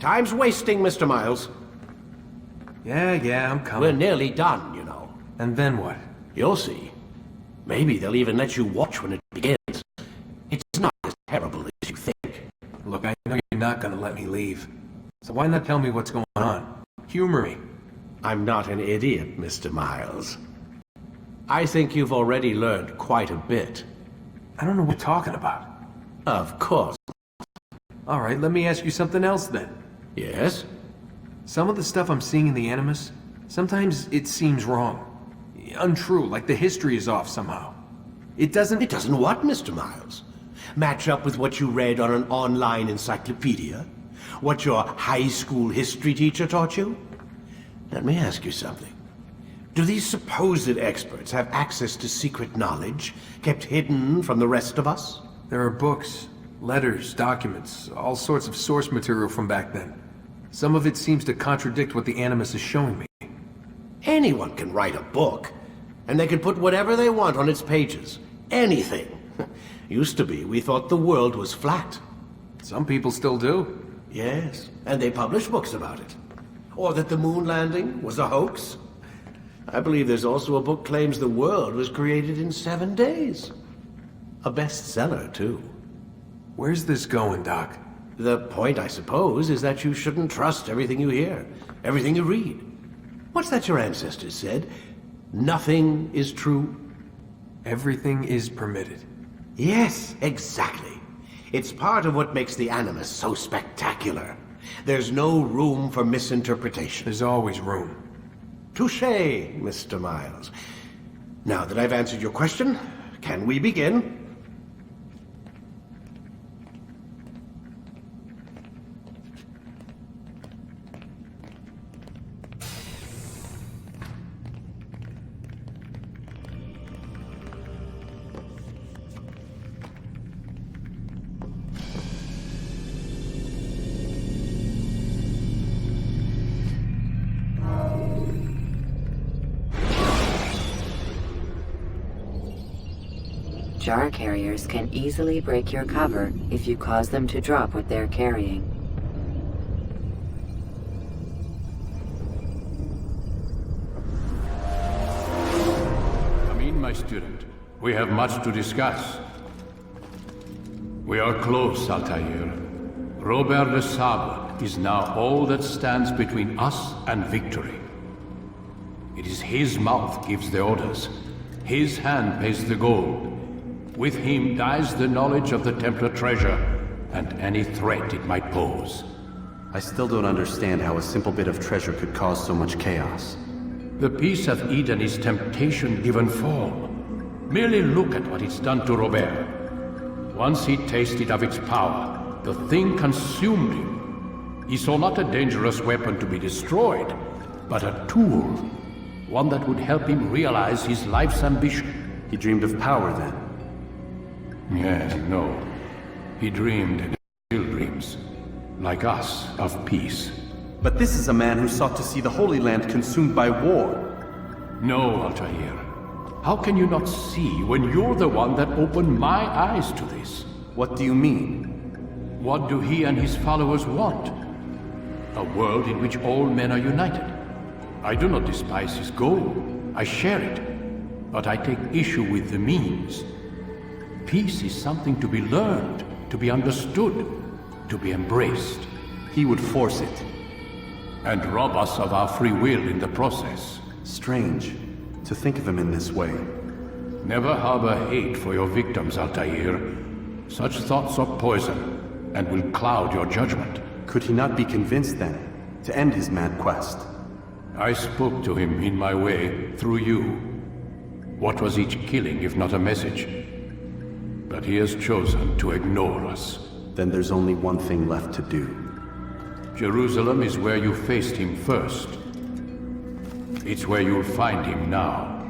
Time's wasting, Mr. Miles. Yeah, I'm We're coming. nearly done, you know. And then what? You'll see. Maybe they'll even let you watch when it begins. It's not as terrible as you think. Look, I know you're not gonna let me leave. So why not tell me what's going on? Humor me. I'm not an idiot, Mr. Miles. I think you've already learned quite a bit. I don't know what you're talking about. Of course. Alright, let me ask you something else then. Yes? Some of the stuff I'm seeing in the Animus, sometimes it seems wrong. Untrue, like the history is off somehow. It doesn't... It doesn't what, Mr. Miles? Match up with what you read on an online encyclopedia? What your high school history teacher taught you? Let me ask you something. Do these supposed experts have access to secret knowledge kept hidden from the rest of us? There are books, letters, documents, all sorts of source material from back then. Some of it seems to contradict what the Animus is showing me. Anyone can write a book, and they can put whatever they want on its pages. Anything. Used to be, we thought the world was flat. Some people still do. Yes, and they publish books about it. Or that the moon landing was a hoax. I believe there's also a book claims the world was created in 7 days. A bestseller, too. Where's this going, Doc? The point, I suppose, is that you shouldn't trust everything you hear, everything you read. What's that your ancestors said? Nothing is true? Everything is permitted. Yes, exactly. It's part of what makes the Animus so spectacular. There's no room for misinterpretation. There's always room. Touché, Mr. Miles. Now that I've answered your question, can we begin? Jar carriers can easily break your cover if you cause them to drop what they're carrying. Come in, my student. We have much to discuss. We are close, Altair. Robert de Sable is now all that stands between us and victory. It is his mouth gives the orders. His hand pays the gold. With him dies the knowledge of the Templar treasure, and any threat it might pose. I still don't understand how a simple bit of treasure could cause so much chaos. The Peace of Eden is temptation given form. Merely look at what it's done to Robert. Once he tasted of its power, the thing consumed him. He saw not a dangerous weapon to be destroyed, but a tool. One that would help him realize his life's ambition. He dreamed of power then. Yes, no. He dreamed still dreams. Like us, of peace. But this is a man who sought to see the Holy Land consumed by war. No, Altair. How can you not see when you're the one that opened my eyes to this? What do you mean? What do he and his followers want? A world in which all men are united. I do not despise his goal. I share it. But I take issue with the means. Peace is something to be learned, to be understood, to be embraced. He would force it. And rob us of our free will in the process. Strange to think of him in this way. Never harbor hate for your victims, Altair. Such thoughts are poison, and will cloud your judgment. Could he not be convinced then, to end his mad quest? I spoke to him in my way, through you. What was each killing if not a message? But he has chosen to ignore us. Then there's only one thing left to do. Jerusalem is where you faced him first. It's where you'll find him now.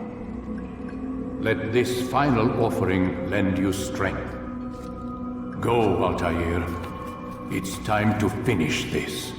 Let this final offering lend you strength. Go, Altair. It's time to finish this.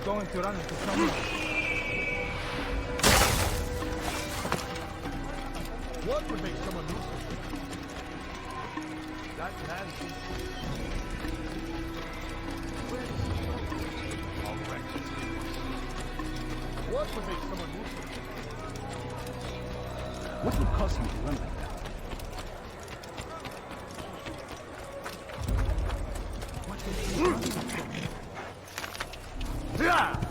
Going to run into someone. What would make someone lose? That man What would make someone lose? What would cause him to run like that? What would he run like that? Yeah!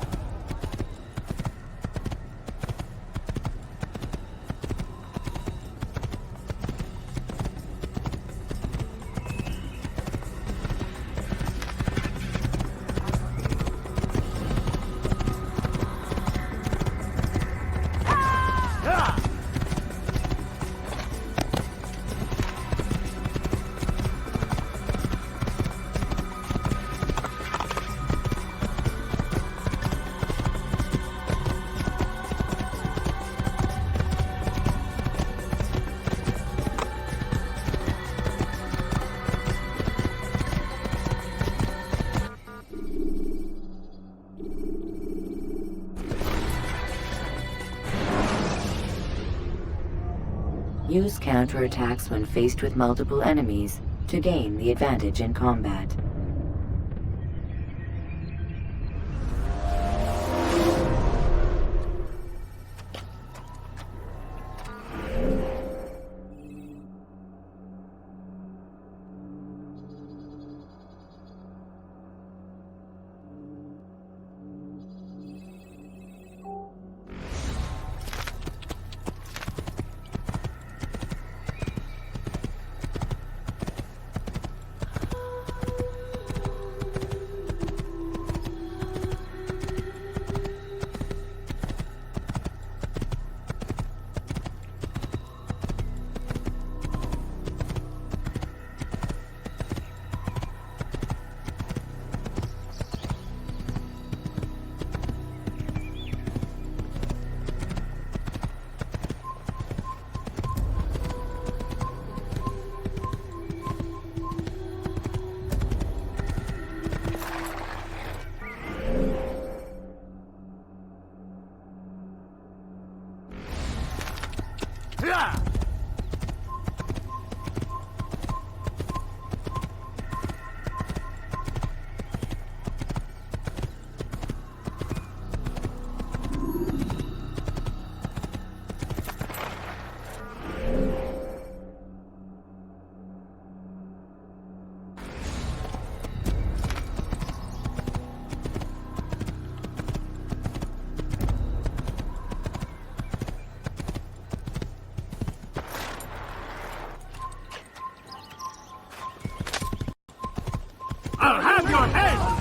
Use counterattacks when faced with multiple enemies to gain the advantage in combat. I'll have your head!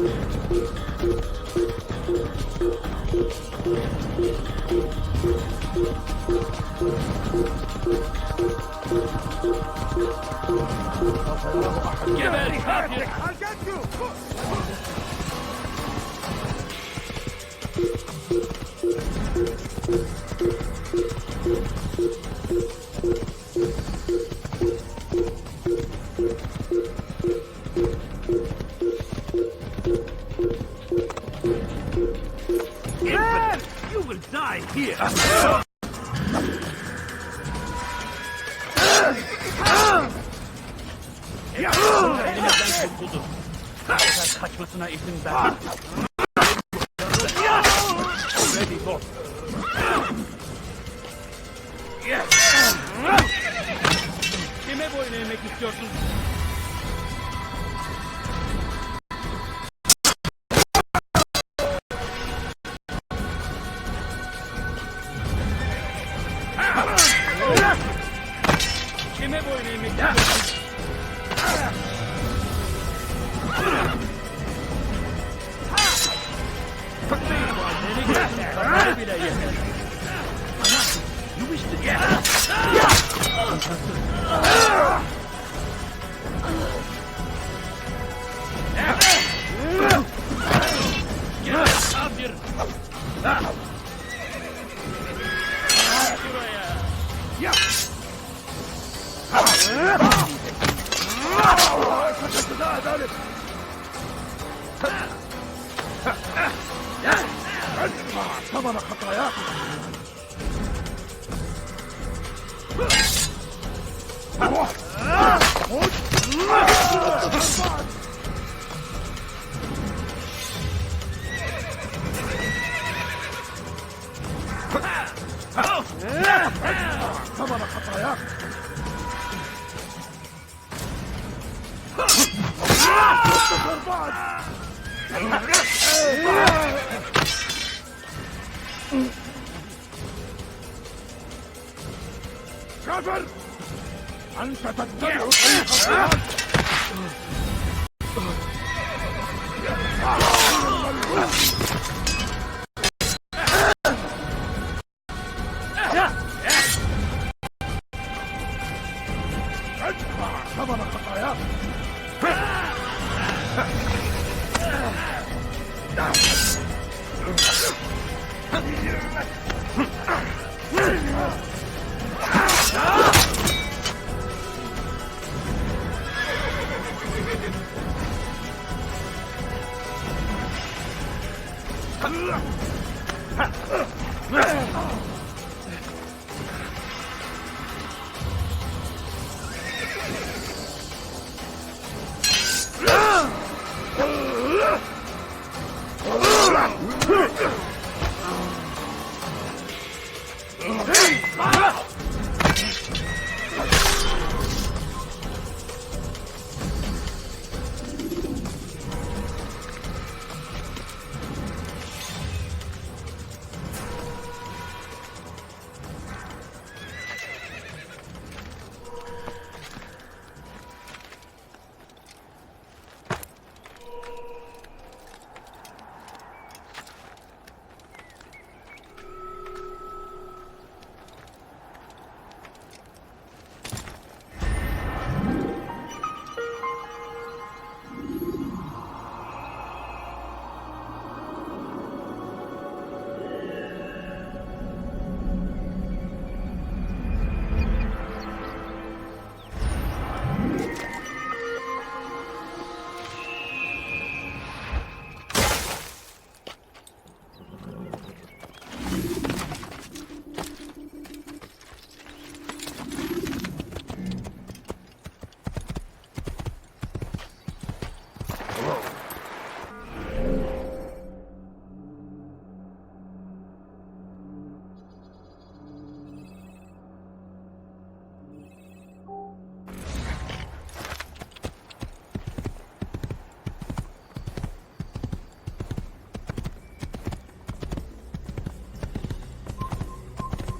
I'll get you! Man, you will die here! Elimizden kurtulduk. Bu sefer kaçmasına izin verme. Ready, go. Kime boyun eğmek istiyorsun? Kime boyun eğmek istiyorsun? Beni görsün, kafanı bile yeter. You wish to get. Kafir. Şuraya. ثمن خطاياك ثمن خطاياك كافر أنت تتبع طريق الصراط ادفع ثمن خطاياك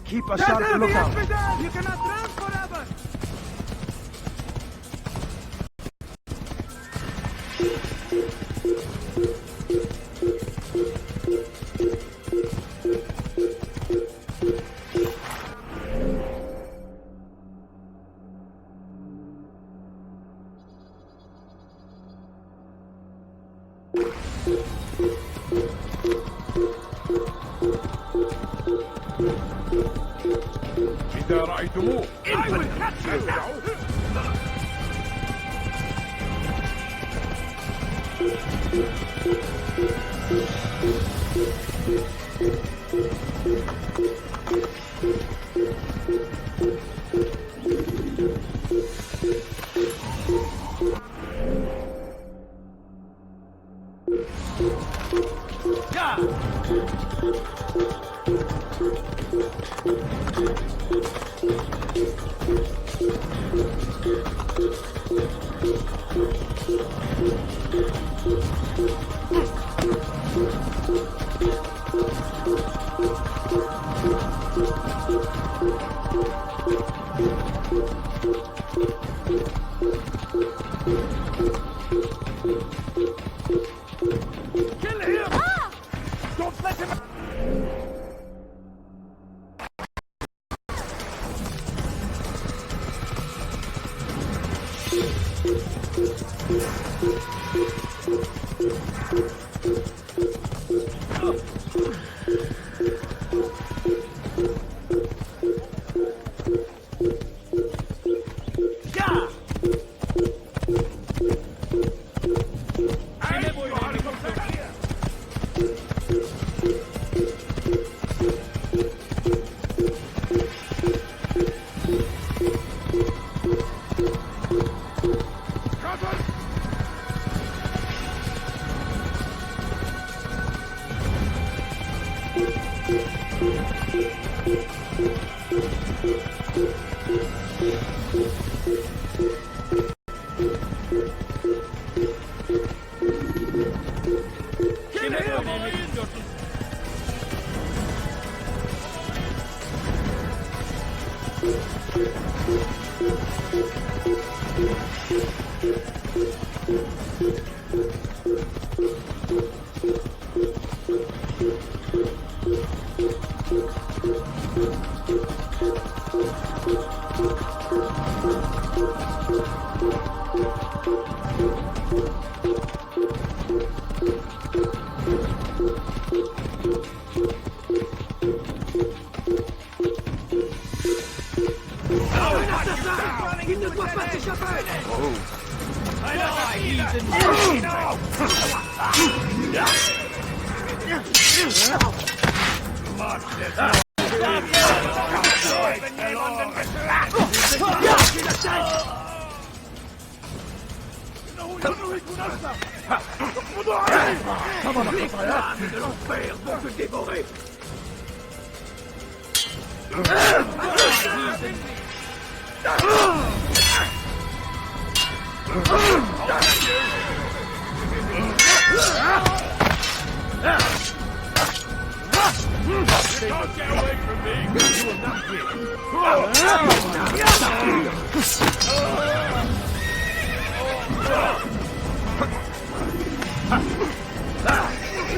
Keep a sharp lookout. You cannot run forever. إذا رأيتموه Kill him! Don't let him...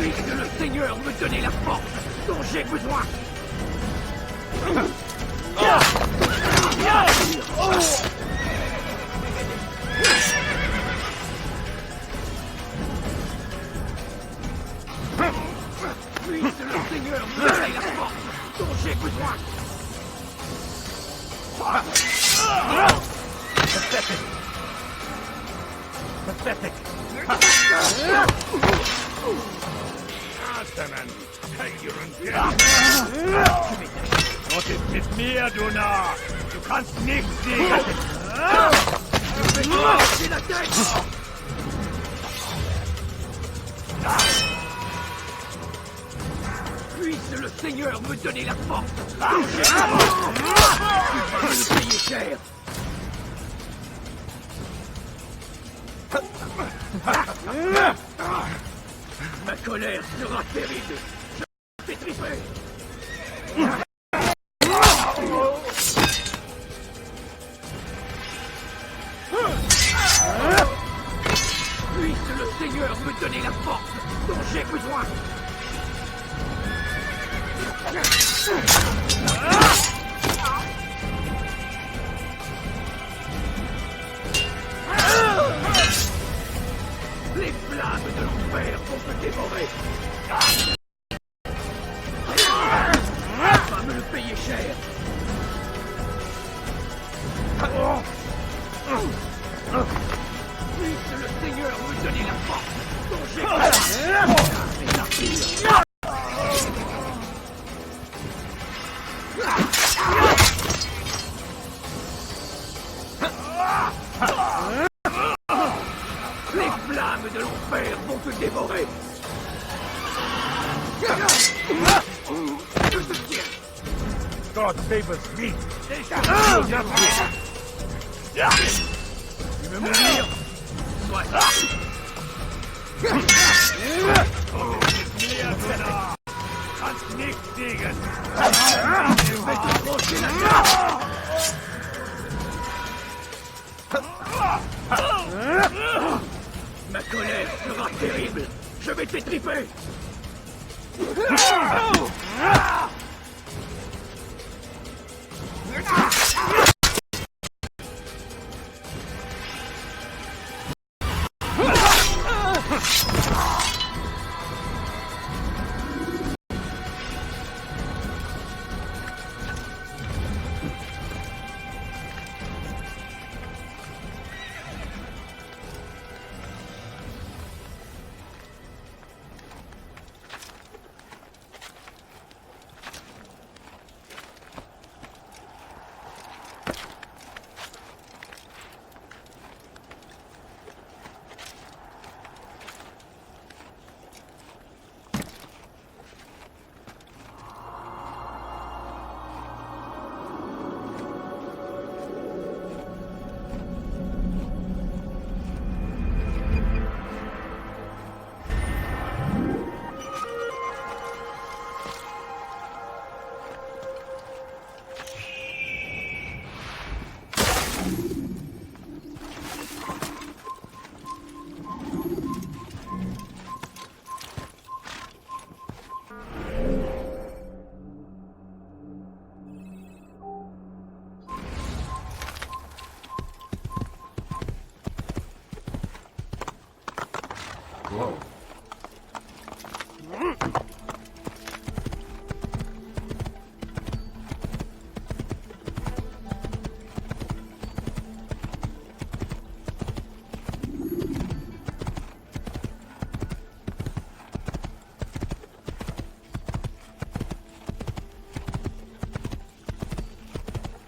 Puisque le Seigneur me donnait la force dont j'ai besoin. Puisque le Seigneur me donnait la force dont j'ai besoin. Pathetic. Gott ist mit mir, Duna! Du kannst nicht siegen! Puisse le Seigneur me donner la force! Je vais le payer cher! Ma colère sera terrible! Je pétrifié! Puisse le Seigneur me donner la force dont j'ai besoin. Les flammes de l'enfer vont te dévorer. Tu vas me le payer cher. Puisse le Seigneur me donner la force dont j'ai besoin. Les flammes de l'enfer vont te dévorer. God save us, me. Tu veux mourir? Soit. Kannst nichts siegen. Je vais t'approcher la tête. Ma colère sera terrible. Je vais t'étriper.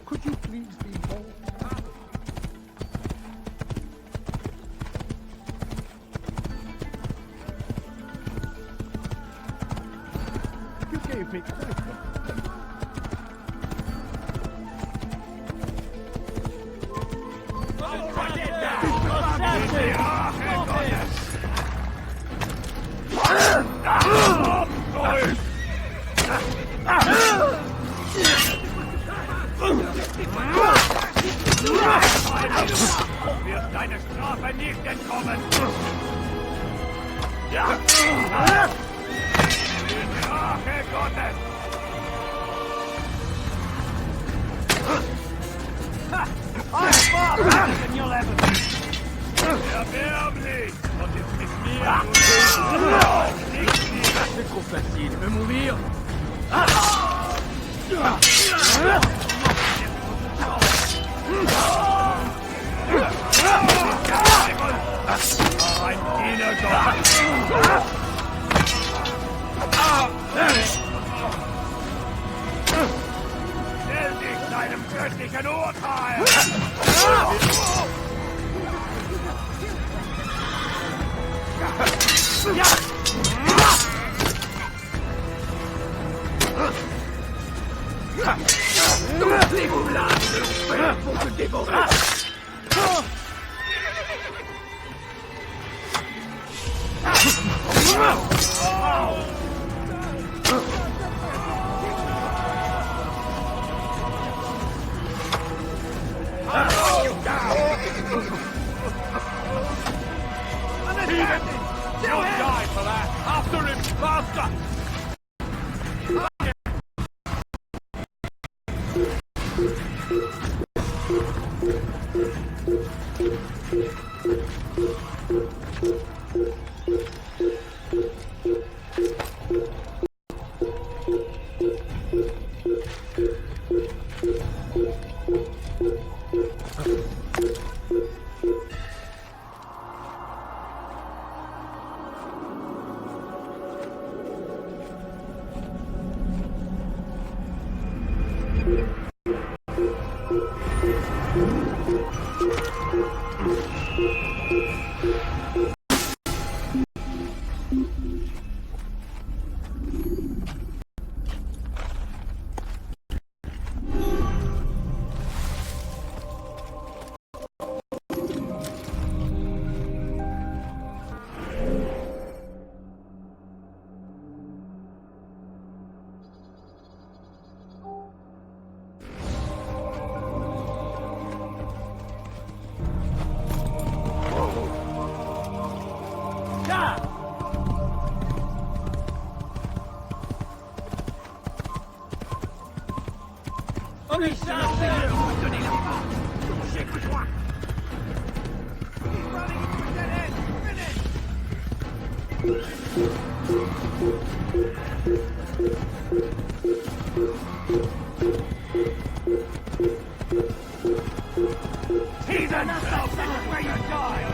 Could you please be more? You gave me quite a... Wird deine Strafe nicht entkommen! Die Rache Gottes! Erbärmlich! Und ist mit mir c'est trop facile, me mourir! Ein Dienergott! Stell dich deinem göttlichen Urteil! Les flammes de l'enfer vont te dévorer! Heathen! You'll die for that! After him, faster! Heathen! Where you die!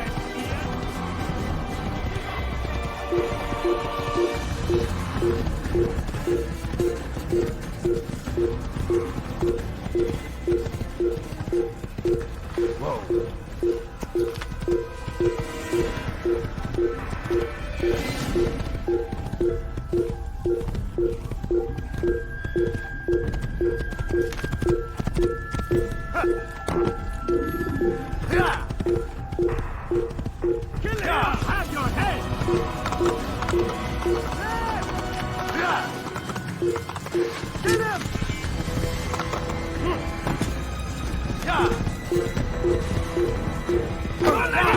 Have your head! Get him!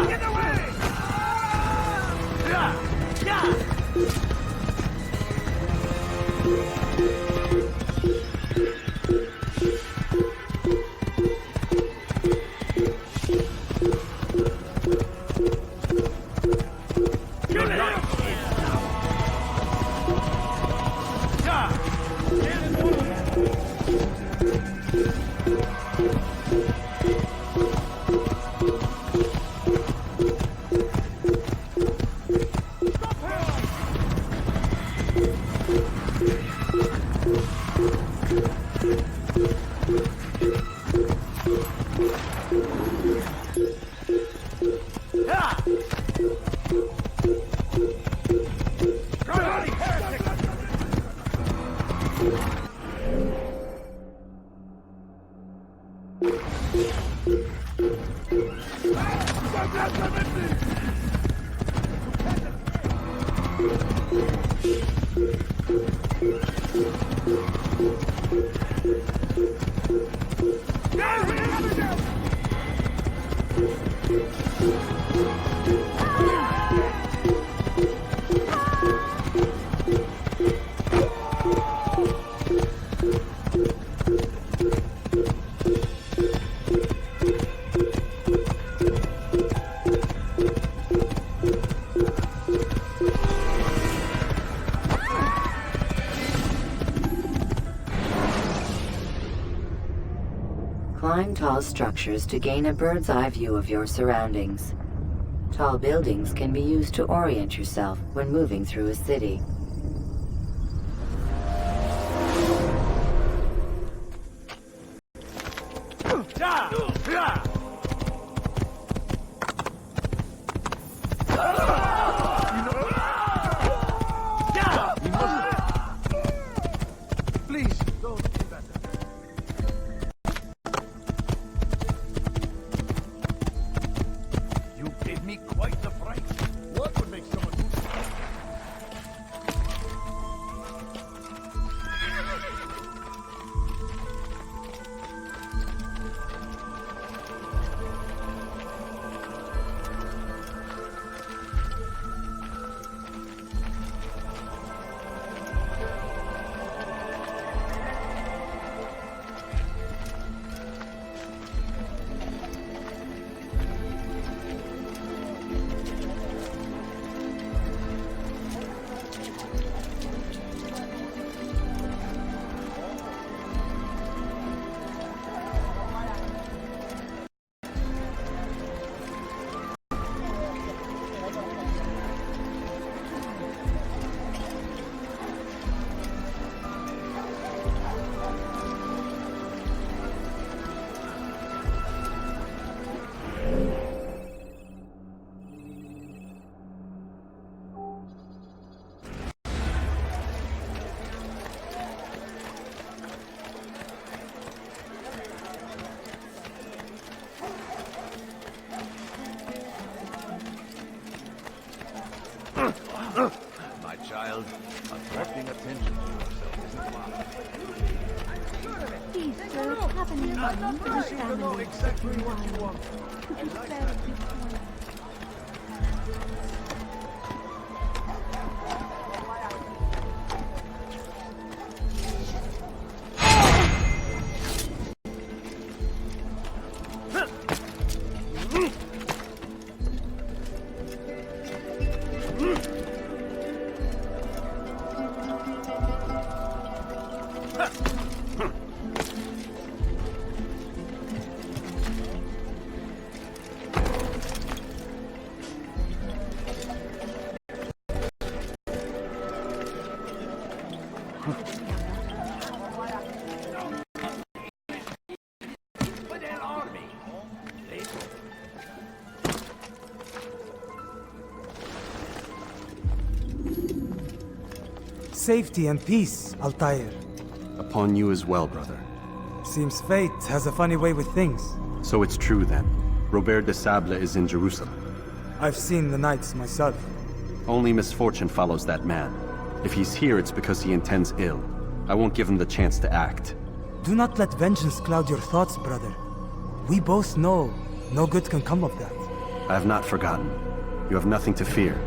Get away! Climb tall structures to gain a bird's eye view of your surroundings. Tall buildings can be used to orient yourself when moving through a city. Please, don't do that. You gave me quite the fright. What would make someone do that? My child, attracting attention to yourself isn't wise. Please, sir, it's happening again. You seem to know exactly what you want. Could you spare a few points? Safety and peace, Altair. Upon you as well, brother. Seems fate has a funny way with things. So it's true then. Robert de Sable is in Jerusalem. I've seen the Knights myself. Only misfortune follows that man. If he's here, it's because he intends ill. I won't give him the chance to act. Do not let vengeance cloud your thoughts, brother. We both know no good can come of that. I have not forgotten. You have nothing to fear.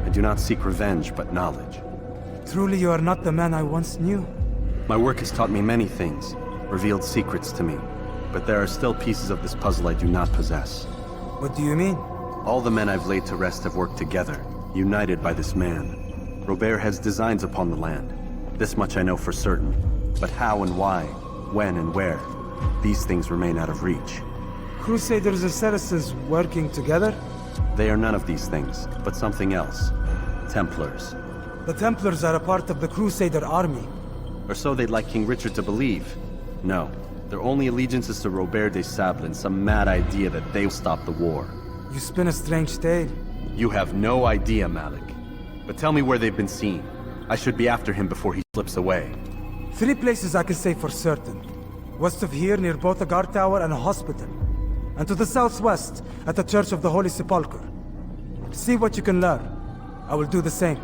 I do not seek revenge, but knowledge. Truly you are not the man I once knew. My work has taught me many things, revealed secrets to me. But there are still pieces of this puzzle I do not possess. What do you mean? All the men I've laid to rest have worked together, united by this man. Robert has designs upon the land. This much I know for certain. But how and why, when and where, these things remain out of reach. Crusaders and Saracens working together? They are none of these things, but something else. Templars. The Templars are a part of the Crusader army. Or so they'd like King Richard to believe. No, their only allegiance is to Robert de Sable and some mad idea that they'll stop the war. You spin a strange tale. You have no idea, Malik. But tell me where they've been seen. I should be after him before he slips away. 3 places I can say for certain. West of here near both a guard tower and a hospital. And to the southwest at the Church of the Holy Sepulchre. See what you can learn. I will do the same.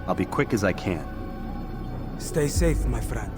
I'll be quick as I can. Stay safe, my friend.